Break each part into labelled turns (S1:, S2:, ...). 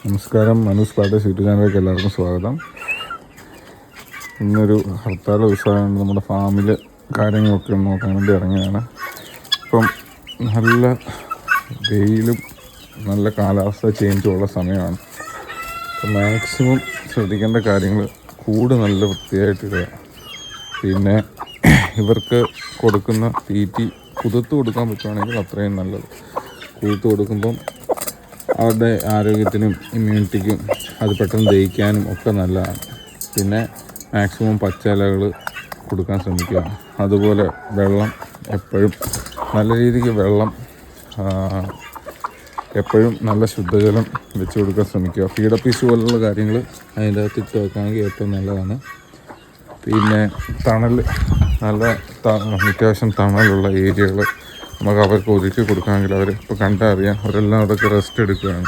S1: നമസ്കാരം. മനൂസ് പാട്ടേഴ്സ് യൂട്യൂബ് ചാനലിലേക്ക് എല്ലാവർക്കും സ്വാഗതം. ഇന്നൊരു ഹർത്താൽ ദിവസമായതുകൊണ്ട് നമ്മുടെ ഫാമിൽ കാര്യങ്ങളൊക്കെ ഒന്ന് നോക്കാൻ വേണ്ടി ഇറങ്ങിയാണ്. ഇപ്പം നല്ല വെയിലും നല്ല കാലാവസ്ഥ ചേഞ്ചുള്ള സമയമാണ്. അപ്പം മാക്സിമം ശ്രദ്ധിക്കേണ്ട കാര്യങ്ങൾ കൂട് നല്ല വൃത്തിയായിട്ടിടുക. പിന്നെ ഇവർക്ക് കൊടുക്കുന്ന തീറ്റി കുതിർത്ത് കൊടുക്കാൻ പറ്റുവാണെങ്കിൽ അത്രയും നല്ലത്. കുതിർത്ത് കൊടുക്കുമ്പം അവരുടെ ആരോഗ്യത്തിനും ഇമ്മ്യൂണിറ്റിക്കും അത് പെട്ടെന്ന് ദഹിക്കാനും ഒക്കെ നല്ലതാണ്. പിന്നെ മാക്സിമം പച്ചിലകൾ കൊടുക്കാൻ ശ്രമിക്കുക. അതുപോലെ വെള്ളം എപ്പോഴും നല്ല രീതിക്ക് വെള്ളം എപ്പോഴും നല്ല ശുദ്ധജലം വെച്ച് കൊടുക്കാൻ ശ്രമിക്കുക. ഫീഡർ പീസ് പോലുള്ള കാര്യങ്ങൾ അതിൻ്റെ അകത്ത് ഇട്ട് വെക്കുകയാണെങ്കിൽ ഏറ്റവും നല്ലതാണ്. പിന്നെ തണൽ നല്ല അത്യാവശ്യം തണലുള്ള ഏരിയകൾ നമുക്ക് അവർക്ക് ഒരുക്കി കൊടുക്കുകയാണെങ്കിൽ അവർ ഇപ്പോൾ കണ്ടാൽ അറിയാം, അവരെല്ലാം അതൊക്കെ റെസ്റ്റ് എടുക്കുകയാണ്.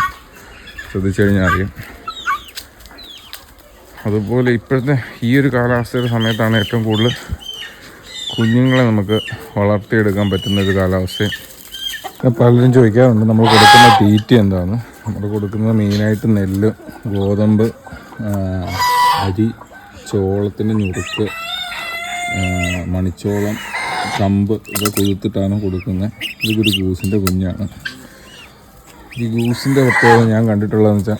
S1: ശ്രദ്ധിച്ചു കഴിഞ്ഞാൽ അറിയാം. അതുപോലെ ഇപ്പോഴത്തെ ഈ ഒരു കാലാവസ്ഥയുടെ സമയത്താണ് ഏറ്റവും കൂടുതൽ കുഞ്ഞുങ്ങളെ നമുക്ക് വളർത്തിയെടുക്കാൻ പറ്റുന്നൊരു കാലാവസ്ഥയും. പലരും ചോദിക്കാറുണ്ട് നമ്മൾ കൊടുക്കുന്ന തീറ്റ എന്താണ്. നമ്മൾ കൊടുക്കുന്നത് മെയിനായിട്ട് നെല്ല്, ഗോതമ്പ്, അരി, ചോളത്തിൻ്റെ ഞുറുക്ക്, മണിച്ചോളം, കമ്പ് ഇതൊക്കെ കുതിർത്തിട്ടാണ് കൊടുക്കുന്നത്. ഇതൊരു ഗൂസിൻ്റെ കുഞ്ഞാണ്. ഈ ഗൂസിൻ്റെ പ്രത്യേകത ഞാൻ കണ്ടിട്ടുള്ളതെന്ന് വെച്ചാൽ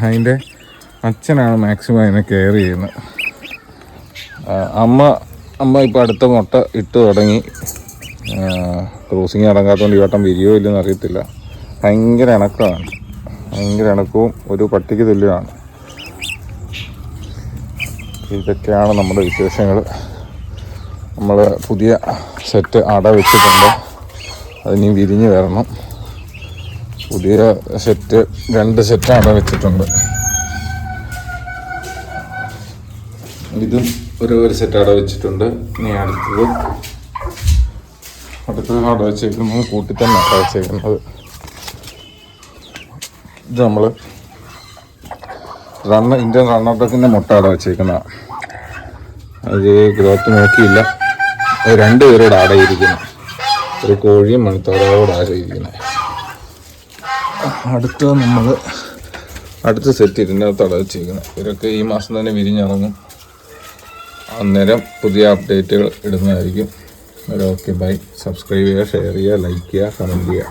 S1: അതിൻ്റെ അച്ഛനാണ് മാക്സിമം അതിനെ കെയർ ചെയ്യുന്നത്. അമ്മ ഇപ്പോൾ അടുത്ത മുട്ട ഇട്ട് തുടങ്ങി. ക്രോസിങ് അടങ്ങാത്തതുകൊണ്ട് ഈ വട്ടം വിരിയോ ഇല്ലെന്ന് അറിയത്തില്ല. ഭയങ്കര ഇണക്കവും ഒരു പട്ടിക്ക് തുല്യമാണ്. ഇതൊക്കെയാണ് നമ്മുടെ വിശേഷങ്ങൾ. നമ്മൾ പുതിയ സെറ്റ് അട വെച്ചിട്ടുണ്ട്. അതിനി വിരിഞ്ഞ് വരണം. പുതിയ സെറ്റ് 2 സെറ്റ് അട വെച്ചിട്ടുണ്ട്. ഇതും ഒരു സെറ്റ് അട വെച്ചിട്ടുണ്ട്. ഇനി അടുത്തത് അട വെച്ചേക്കുന്നത് കൂട്ടി തന്നെ അട വെച്ചേക്കുന്നത്. ഇത് നമ്മൾ ഇന്ത്യൻ റണ്ണർഡക്കിൻ്റെ മുട്ട അട വെച്ചേക്കുന്നതാണ്. അത് ഗ്രോത്ത് നോക്കിയില്ല. 2 പേരോട് ആടയിരിക്കുന്നു. ഒരു കോഴിയും മണിത്തോടോട് ആടയിരിക്കുന്നത്. അടുത്ത സെറ്റ് ഇതിനകത്ത് അട വെച്ചിരിക്കുന്നത്. ഇവരൊക്കെ ഈ മാസം തന്നെ വിരിഞ്ഞിറങ്ങും. അന്നേരം പുതിയ അപ്ഡേറ്റുകൾ ഇടുന്നതായിരിക്കും. Okay, bye. സബ്സ്ക്രൈബ് ചെയ്യുക, ഷെയർ ചെയ്യുക, ലൈക്ക് ചെയ്യുക, കമൻറ്റ് ചെയ്യുക.